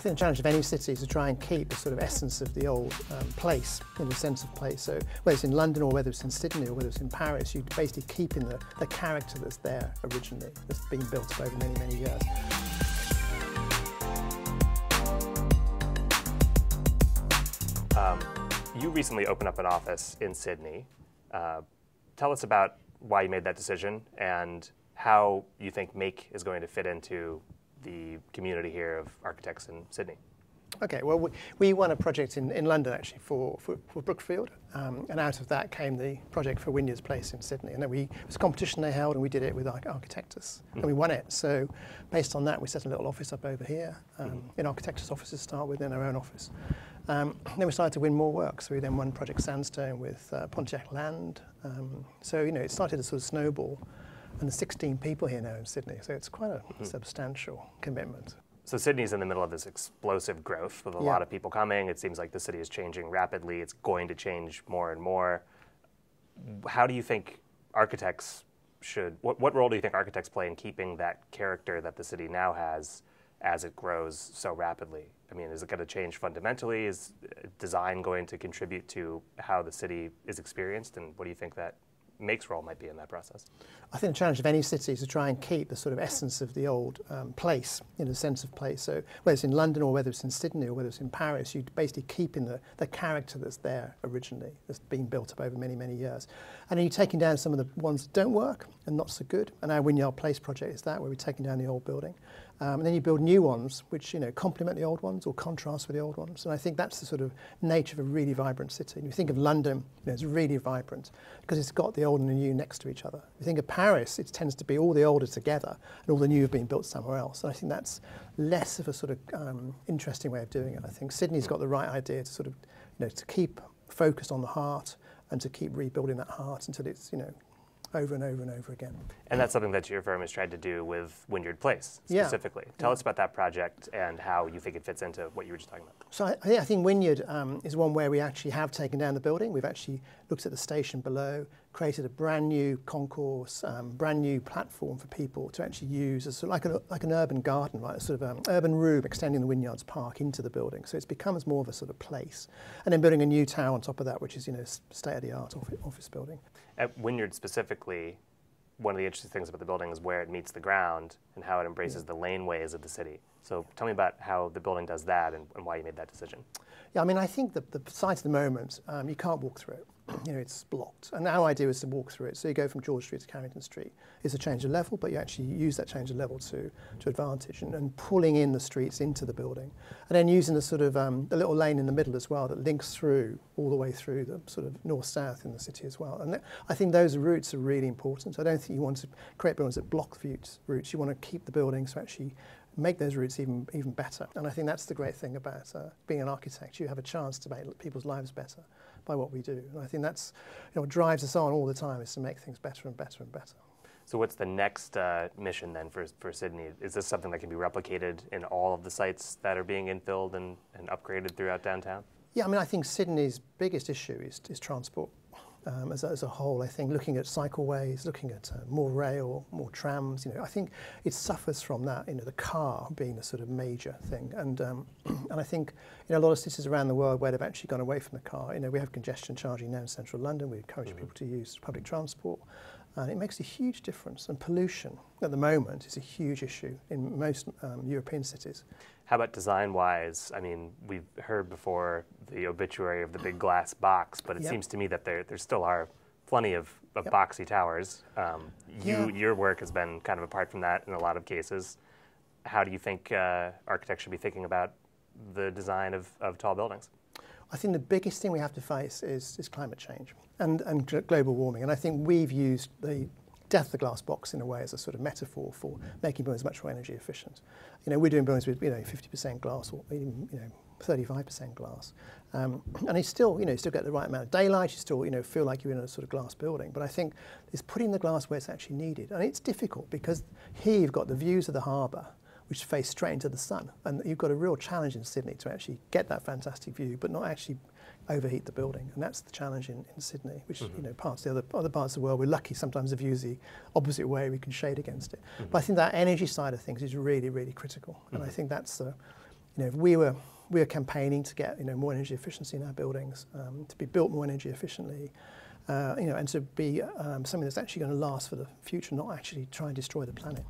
I think the challenge of any city is to try and keep the sort of essence of the old place, in the sense of place. So whether it's in London or whether it's in Sydney or whether it's in Paris, you're basically keeping the character that's there originally, that's been built up over many, many years. You recently opened up an office in Sydney. Tell us about why you made that decision and how you think Make is going to fit into the community here of architects in Sydney. Okay, well, we won a project in London actually for Brookfield, and out of that came the project for Wynyard's Place in Sydney. And then it was a competition they held, and we did it with Architectus, and we won it. So based on that, we set a little office up over here, in Architectus offices to start with, in our own office. Then we started to win more work, so we then won Project Sandstone with Pontiac Land. So, you know, it started to sort of snowball, and there's 16 people here now in Sydney, so it's quite a substantial commitment. So Sydney's in the middle of this explosive growth with a lot of people coming. It seems like the city is changing rapidly. It's going to change more and more. How do you think architects should, what role do you think architects play in keeping that character that the city now has as it grows so rapidly? I mean, is it going to change fundamentally? Is design going to contribute to how the city is experienced? And what do you think that Make's role might be in that process? I think the challenge of any city is to try and keep the sort of essence of the old place, in the sense of place. So whether it's in London or whether it's in Sydney or whether it's in Paris, you're basically keeping the character that's there originally, that's been built up over many, many years. And then you're taking down some of the ones that don't work and not so good. And our Wynyard Place project is that, where we're taking down the old building. And then you build new ones, which, you know, complement the old ones or contrast with the old ones. And I think that's the sort of nature of a really vibrant city. And you think of London, you know, it's really vibrant because it's got the old and the new next to each other. You think of Paris, it tends to be all the old are together and all the new have been built somewhere else. And I think that's less of a sort of interesting way of doing it. I think Sydney's got the right idea to sort of, you know, to keep focused on the heart and to keep rebuilding that heart until it's, you know, over and over and over again. And that's something that your firm has tried to do with Wynyard Place specifically. Tell us about that project and how you think it fits into what you were just talking about. So I think Wynyard is one where we actually have taken down the building. We've actually looked at the station below, created a brand new concourse, brand new platform for people to actually use as sort of like an urban garden, right? A sort of urban room extending the Wynyards Park into the building. So it becomes more of a sort of place. And then building a new tower on top of that, which is, you know, state-of-the-art office building. At Wynyard specifically, one of the interesting things about the building is where it meets the ground and how it embraces the laneways of the city. So tell me about how the building does that and why you made that decision. Yeah, I mean, I think the site at the moment, you can't walk through it. You know, it's blocked. And our idea is to walk through it. So you go from George Street to Carrington Street. It's a change of level, but you actually use that change of level to advantage and pulling in the streets into the building. And then using the sort of the little lane in the middle as well that links through all the way through the sort of north-south in the city as well. And I think those routes are really important. So I don't think you want to create buildings that block routes. You want to keep the buildings to actually make those routes even better. And I think that's the great thing about being an architect. You have a chance to make people's lives better by what we do. And I think that's, you know, what drives us on all the time is to make things better and better and better. So what's the next mission then for Sydney? Is this something that can be replicated in all of the sites that are being infilled and upgraded throughout downtown? Yeah, I mean, I think Sydney's biggest issue is transport. As a whole, I think looking at cycleways, looking at more rail, more trams, you know, I think it suffers from that, you know, the car being the sort of major thing. And I think, you know, a lot of cities around the world where they've actually gone away from the car, you know, we have congestion charging now in central London. We encourage people to use public transport. And it makes a huge difference. And pollution, at the moment, is a huge issue in most European cities. How about design-wise? I mean, we've heard before the obituary of the big glass box, but it seems to me that there still are plenty of boxy towers. Your work has been kind of apart from that in a lot of cases. How do you think architects should be thinking about the design of tall buildings? I think the biggest thing we have to face is climate change and global warming. And I think we've used the death of the glass box in a way as a sort of metaphor for making buildings much more energy efficient. You know, we're doing buildings with, you know, 50% glass or even, you know, 35% glass. And you still, you know, you still get the right amount of daylight, you still, you know, feel like you're in a sort of glass building. But I think it's putting the glass where it's actually needed. And it's difficult because here you've got the views of the harbour, which face straight into the sun. And you've got a real challenge in Sydney to actually get that fantastic view, but not actually overheat the building. And that's the challenge in Sydney, which, you know, parts of the other parts of the world, we're lucky sometimes the view's the opposite way, we can shade against it. But I think that energy side of things is really, really critical. And I think that's you know, if we were campaigning to get, you know, more energy efficiency in our buildings, to be built more energy efficiently, you know, and to be something that's actually going to last for the future, not actually try and destroy the planet.